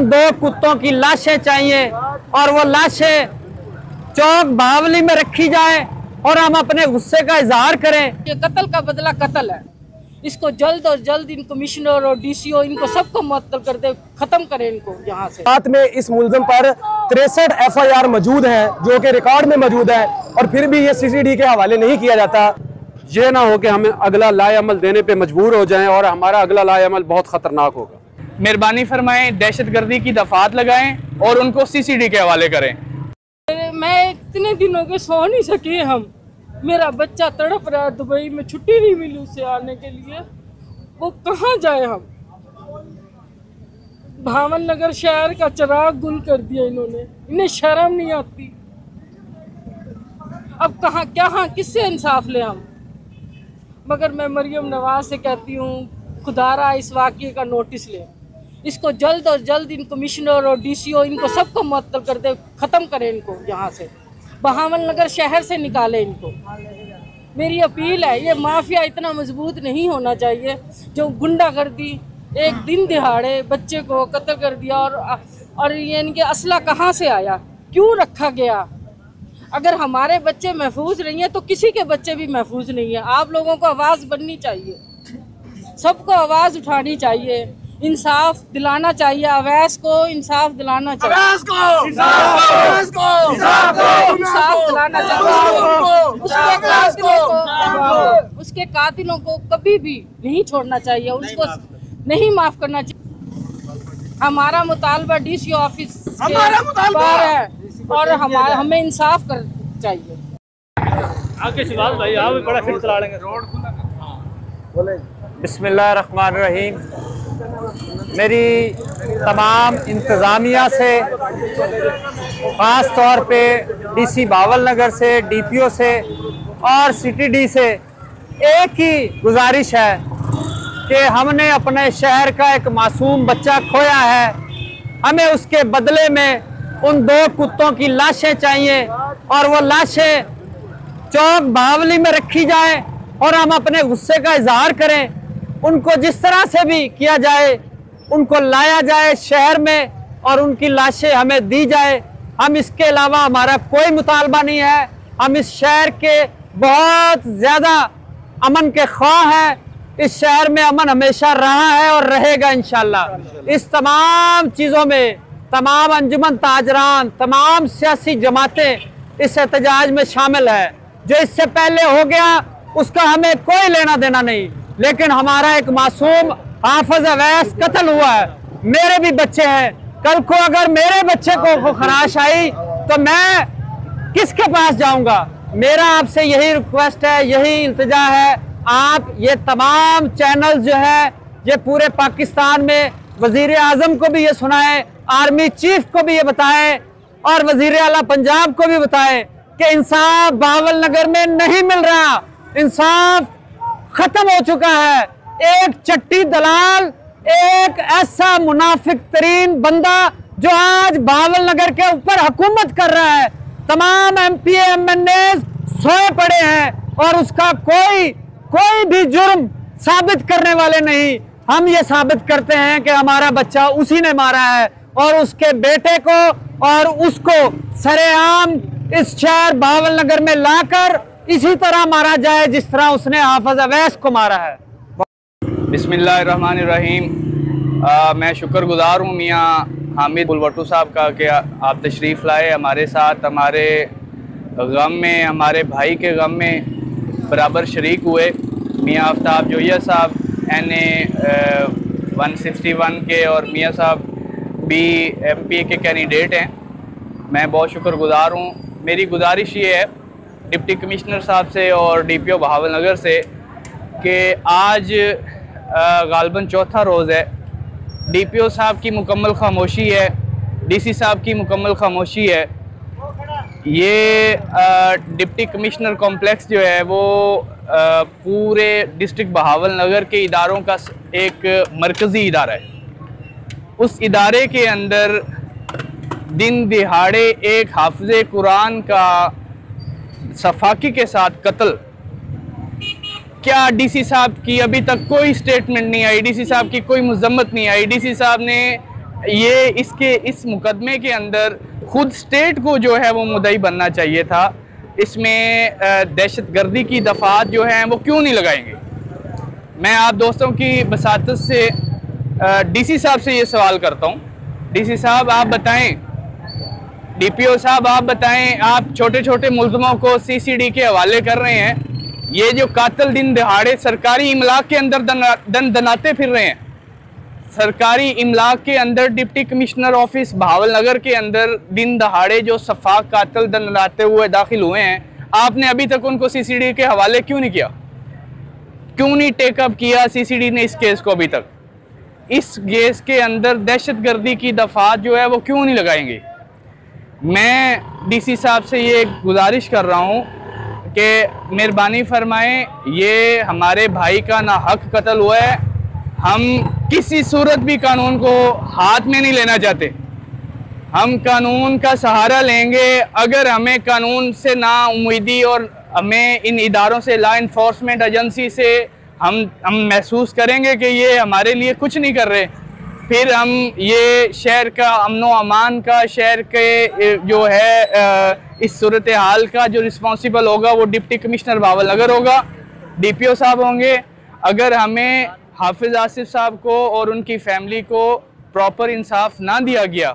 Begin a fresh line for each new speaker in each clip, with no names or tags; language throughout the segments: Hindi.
दो कुत्तों की लाशें चाहिए और वो लाशें चौक बावली में रखी जाए और हम अपने गुस्से का इजहार करें।
ये कत्ल का बदला कत्ल है, इसको जल्द और जल्द इन कमिश्नर और डीसीओ इनको सबको मुअत्तल कर दे, खत्म करें इनको यहाँ से।
साथ में इस मुलजम पर 63 FIR मौजूद है जो कि रिकॉर्ड में मौजूद है और फिर भी ये CCD के हवाले नहीं किया जाता।
ये ना हो कि हम अगला लाएअमल देने पे मजबूर हो जाएं और हमारा अगला लाएअमल बहुत खतरनाक होगा।
मेहरबानी फरमाएं, दहशतगर्दी की दफात लगाएं और उनको CCD के हवाले करें।
मैं इतने दिनों के सो नहीं सके हम, मेरा बच्चा तड़प रहा है दुबई में, छुट्टी नहीं मिली उसे आने के लिए, वो कहाँ जाए हम। भावन नगर शहर का चिराग गुल कर दिया इन्होंने, इन्हें शर्म नहीं आती। अब कहाँ किससे इंसाफ ले हम। मगर मैं मरियम नवाज से कहती हूँ, खुदारा इस वाक़े का नोटिस ले, इसको जल्द और जल्द इन कमिश्नर और डीसीओ इनको सबको मुअत्तल कर दे, ख़त्म करें इनको यहाँ से, बहावन नगर शहर से निकाले इनको। मेरी अपील है, ये माफिया इतना मजबूत नहीं होना चाहिए जो गुंडागर्दी एक दिन दिहाड़े बच्चे को कत्ल कर दिया। और ये इनके असला कहाँ से आया, क्यों रखा गया। अगर हमारे बच्चे महफूज नहीं है तो किसी के बच्चे भी महफूज नहीं है। आप लोगों को आवाज़ बननी चाहिए, सबको आवाज़ उठानी चाहिए, इंसाफ दिलाना चाहिए। अवैस को इंसाफ दिलाना चाहिए, इंसाफ दिलाना चाहिए। उसके कातिलों को कभी भी नहीं छोड़ना चाहिए, उसको नहीं माफ करना चाहिए। हमारा मुतालबा डीसीओ ऑफिस पर है और हमें इंसाफ कर चाहिए।
आगे शिवाल भाई आप भी बड़ा फिर चला लेंगे रोड खुला।
बिस्मिल्लाहिर्रहमानिर्रहीम। मेरी तमाम इंतज़ामिया से, ख़ास तौर पे DC बावल नगर से, DPO से और CTD से एक ही गुजारिश है कि हमने अपने शहर का एक मासूम बच्चा खोया है, हमें उसके बदले में उन दो कुत्तों की लाशें चाहिए और वो लाशें चौक बावली में रखी जाए और हम अपने गुस्से का इजहार करें। उनको जिस तरह से भी किया जाए उनको लाया जाए शहर में और उनकी लाशें हमें दी जाए। हम इसके अलावा हमारा कोई मुतालबा नहीं है। हम इस शहर के बहुत ज़्यादा अमन के ख्वाह हैं। इस शहर में अमन हमेशा रहा है और रहेगा इंशाल्लाह। इस तमाम चीज़ों में तमाम अंजुमन ताजरान, तमाम सियासी जमातें इस एहतजाज में शामिल है। जो इससे पहले हो गया उसका हमें कोई लेना देना नहीं, लेकिन हमारा एक मासूम हाफिज अवैस कत्ल हुआ है। मेरे भी बच्चे हैं, कल को अगर मेरे बच्चे को खराश आई तो मैं किसके पास जाऊंगा। मेरा आपसे यही रिक्वेस्ट है, यही इल्तिजा है, आप ये तमाम चैनल जो है ये पूरे पाकिस्तान में वजीर आजम को भी ये सुनाएं, आर्मी चीफ को भी ये बताएं और वजीर आला पंजाब को भी बताएं कि इंसाफ बावल नगर में नहीं मिल रहा, इंसाफ खत्म हो चुका है। एक चट्टी दलाल, एक ऐसा मुनाफिक तरीन बंदा जो आज बावल नगर के ऊपर हुकूमत कर रहा है। तमाम MP MNA सोए पड़े हैं और उसका कोई भी जुर्म साबित करने वाले नहीं। हम ये साबित करते हैं कि हमारा बच्चा उसी ने मारा है और उसके बेटे को और उसको सरेआम इस शहर बावल नगर में लाकर इसी तरह मारा जाए जिस तरह उसने हाफिज अवैस को मारा है।
बिस्मिल्लाहिर्रहमानिर्रहीम। मैं शुक्रगुजार हूँ मियाँ हामिद बुलवटू साहब का कि आप तशरीफ़ लाए हमारे साथ, हमारे गम में, हमारे भाई के गम में बराबर शरीक हुए। मियाँ आफ्ताब जोया साहब NA 161 के और मियाँ साहब भी MPA के कैंडिडेट हैं। मैं बहुत शुक्रगुजार हूँ। मेरी गुजारिश ये है डिप्टी कमिश्नर साहब से और DPO बहावल नगर से कि आज गालबन चौथा रोज़ है, DPO साहब की मुकम्मल खामोशी है, DC साहब की मुकम्मल खामोशी है। ये डिप्टी कमिश्नर कॉम्प्लेक्स जो है वो पूरे डिस्ट्रिक्ट बहावल नगर के इदारों का एक मरकज़ी इदारा है। उस इदारे के अंदर दिन दिहाड़े एक हाफिज़े कुरान का सफाकी के साथ कत्ल। क्या DC साहब की अभी तक कोई स्टेटमेंट नहीं आई, DC साहब की कोई मजम्मत नहीं आई। DC साहब ने ये इस मुकदमे के अंदर खुद स्टेट को जो है वो मुद्दई बनना चाहिए था। इसमें दहशतगर्दी की दफात जो हैं वो क्यों नहीं लगाएंगे? मैं आप दोस्तों की बसातत से डीसी साहब से ये सवाल करता हूँ। डीसी साहब आप बताएं, डीपीओ साहब आप बताएं, आप छोटे छोटे मुल्ज़िमों को सीसीडी के हवाले कर रहे हैं। ये जो कातिल दिन दहाड़े सरकारी इमलाक के अंदर दनाते फिर रहे हैं, सरकारी इमलाक के अंदर डिप्टी कमिश्नर ऑफिस बहावलनगर के अंदर दिन दहाड़े जो सफाक कातिल दनाते हुए दाखिल हुए हैं, आपने अभी तक उनको सीसीडी के हवाले क्यों नहीं किया? क्यों नहीं टेकअप किया सीसीडी ने इस केस को अभी तक? इस केस के अंदर दहशतगर्दी की दफात जो है वो क्यों नहीं लगाएंगे? मैं डीसी साहब से ये गुजारिश कर रहा हूँ कि मेहरबानी फरमाएं, ये हमारे भाई का ना हक कत्ल हुआ है। हम किसी सूरत भी कानून को हाथ में नहीं लेना चाहते। हम कानून का सहारा लेंगे अगर हमें कानून से ना उम्मीदी और हमें इन इदारों से, लॉ इन्फोर्समेंट एजेंसी से हम महसूस करेंगे कि ये हमारे लिए कुछ नहीं कर रहे, फिर हम ये शहर का अमनो अमान का, शहर के जो है इस सूरत हाल का जो रिस्पॉन्सिबल होगा वो डिप्टी कमिश्नर बहावलनगर होगा, डीपीओ साहब होंगे। अगर हमें हाफिज आसिफ साहब को और उनकी फैमिली को प्रॉपर इंसाफ ना दिया गया,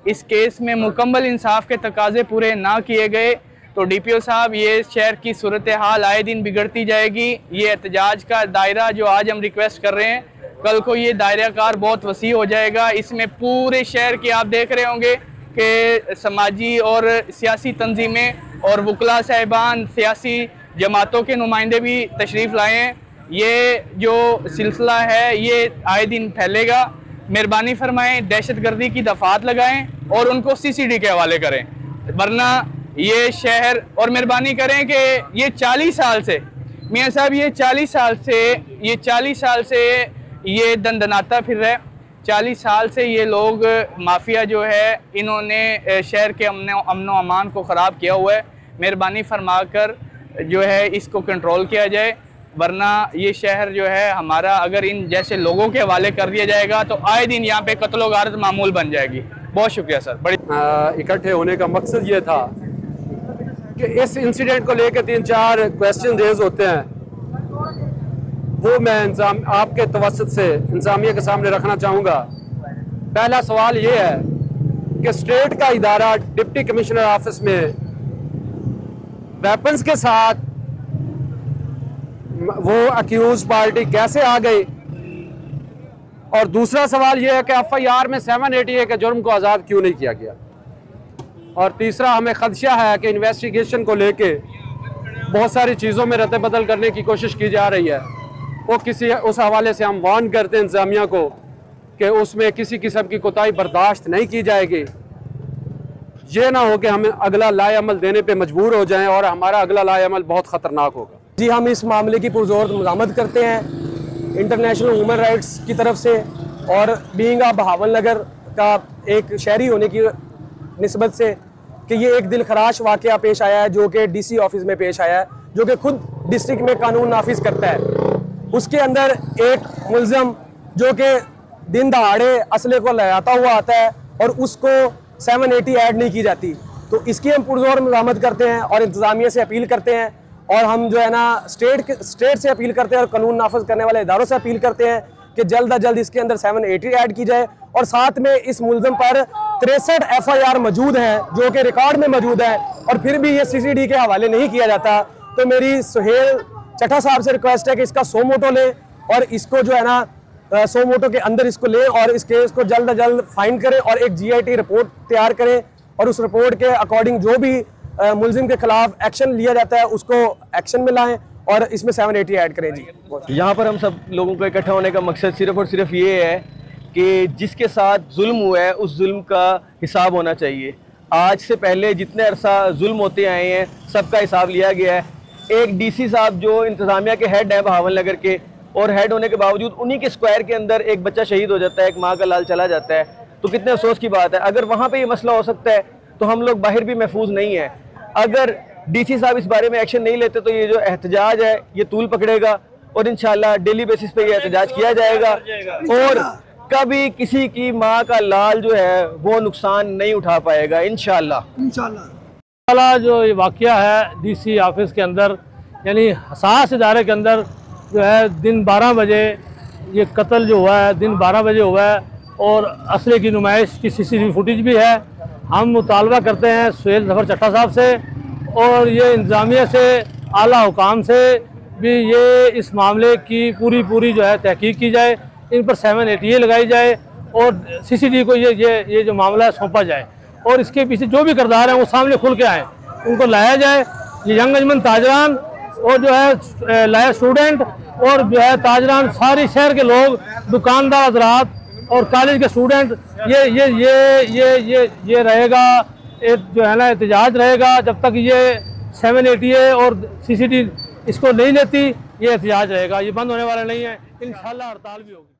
इस केस में मुकम्मल इंसाफ के तकाजे पूरे ना किए गए, तो डीपीओ साहब ये शहर की सूरत हाल आए दिन बिगड़ती जाएगी। ये एहतजाज का दायरा जो आज हम रिक्वेस्ट कर रहे हैं, कल को ये दायरा कार बहुत वसी हो जाएगा। इसमें पूरे शहर की आप देख रहे होंगे कि समाजी और सियासी तंजीमें और वकला साहिबान, सियासी जमातों के नुमाइंदे भी तशरीफ़ लाए हैं। ये जो सिलसिला है ये आए दिन फैलेगा। मेहरबानी फरमाएं, दहशतगर्दी की दफात लगाएं और उनको सीसीडी के हवाले करें, वरना ये शहर, और मेहरबानी करें कि ये 40 साल से मियाँ साहब, ये 40 साल से ये दंदनाता फिर रहा है। 40 साल से ये लोग माफिया जो है इन्होंने शहर के अमनो अमान को ख़राब किया हुआ है। मेहरबानी फरमाकर जो है इसको कंट्रोल किया जाए, वरना ये शहर जो है हमारा अगर इन जैसे लोगों के हवाले कर दिया जाएगा तो आए दिन यहाँ पे कत्लो गारत मामूल बन जाएगी। बहुत शुक्रिया सर। बड़ी
इकट्ठे होने का मकसद ये था कि इस इंसिडेंट को लेकर 3-4 क्वेश्चन रेज होते हैं, वो मैं आपके तवसत से इंतजामिया के सामने रखना चाहूँगा। पहला सवाल ये है कि स्टेट का इदारा डिप्टी कमिश्नर ऑफिस में वेपन्स के साथ वो अक्यूज पार्टी कैसे आ गई, और दूसरा सवाल ये है कि एफआईआर में 780 के जुर्म को आज़ाद क्यों नहीं किया गया, और तीसरा हमें खदशा है कि इन्वेस्टिगेशन को लेके बहुत सारी चीज़ों में रद्द बदल करने की कोशिश की जा रही है। वो उस हवाले से हम वार्न करते हैं इंतजामिया को कि उसमें किसी किस्म की कोताही बर्दाश्त नहीं की जाएगी। ये ना हो कि हमें अगला लाए अमल देने पे मजबूर हो जाएं और हमारा अगला लाए अमल बहुत ख़तरनाक होगा।
जी, हम इस मामले की पुरजोर मज़ामत करते हैं इंटरनेशनल ह्यूमन राइट्स की तरफ से, और बीइंग आ बहावलनगर का एक शहरी होने की निस्बत से कि ये एक दिल खराश वाक़या पेश आया है जो कि डीसी ऑफिस में पेश आया है, जो कि खुद डिस्ट्रिक्ट में कानून नाफिज करता है। उसके अंदर एक मुल्ज़म जो कि दिन दहाड़े असले को लगाता हुआ आता है और उसको 780 ऐड नहीं की जाती, तो इसकी हम पुरजोर मज़ामत करते हैं और इंतज़ामिया से अपील करते हैं, और हम जो है ना स्टेट से अपील करते हैं और कानून नाफिज करने वाले इदारों से अपील करते हैं कि जल्द अज जल्द इसके अंदर 780 ऐड की जाए, और साथ में इस मुल्ज़म पर 63 FIR मौजूद हैं जो कि रिकॉर्ड में मौजूद है, और फिर भी ये CCD के हवाले नहीं किया जाता। तो मेरी सुहेल चट्टा साहब से रिक्वेस्ट है कि इसका 100 मोटो लें और इसको जो है ना 100 मोटो के अंदर इसको लें और इस केस को जल्द अज जल्द फाइंड करें और एक GIT रिपोर्ट तैयार करें, और उस रिपोर्ट के अकॉर्डिंग जो भी मुल्जिम के खिलाफ एक्शन लिया जाता है उसको एक्शन में लाएं और इसमें 780 ऐड करें। जी,
यहाँ पर हम सब लोगों को इकट्ठा होने का मकसद सिर्फ और सिर्फ ये है कि जिसके साथ जुल्म हुआ है उस जुल्म का हिसाब होना चाहिए। आज से पहले जितने अरसा जुल्म होते आए हैं सबका हिसाब लिया गया है। एक DC साहब जो इंतज़ामिया के हेड हैं बहावलनगर के, और हेड होने के बावजूद उन्हीं के स्क्वायर के अंदर एक बच्चा शहीद हो जाता है, एक माँ का लाल चला जाता है, तो कितने अफसोस की बात है। अगर वहाँ पे ये मसला हो सकता है तो हम लोग बाहर भी महफूज नहीं है। अगर DC साहब इस बारे में एक्शन नहीं लेते तो ये जो एहतजाज है ये तूल पकड़ेगा, और इंशाल्लाह डेली बेसिस पे ये एहतजाज किया जाएगा। और कभी किसी की माँ का लाल जो है वो नुकसान नहीं उठा पाएगा इंशाल्लाह।
वाला जो ये वाक़या है डीसी ऑफिस के अंदर, यानी हसास इदारे के अंदर जो है दिन 12 बजे ये कत्ल जो हुआ है, दिन 12 बजे हुआ है और असले की नुमाइश की CCTV फुटेज भी है। हम मुतालबा करते हैं सुहेल ज़फ़र चट्टा साहब से और ये इंतज़ामिया से, आला हुकाम से भी ये इस मामले की पूरी जो है तहकीक की जाए, इन पर 780A लगाई जाए और CCTV को ये जो मामला है सौंपा जाए और इसके पीछे जो भी किरदार हैं वो सामने खुल के आएँ, उनको लाया जाए। ये यंग अजमन ताजरान और जो है लाया स्टूडेंट और जो है ताजरान सारी शहर के लोग, दुकानदार हज़रात और कॉलेज के स्टूडेंट, ये रहेगा एक जो है ना एहतजाज रहेगा जब तक ये 780A और CCTV इसको नहीं लेती, ये एहतजाज रहेगा, ये बंद होने वाला नहीं है। इंशाल्लाह हड़ताल भी होगी।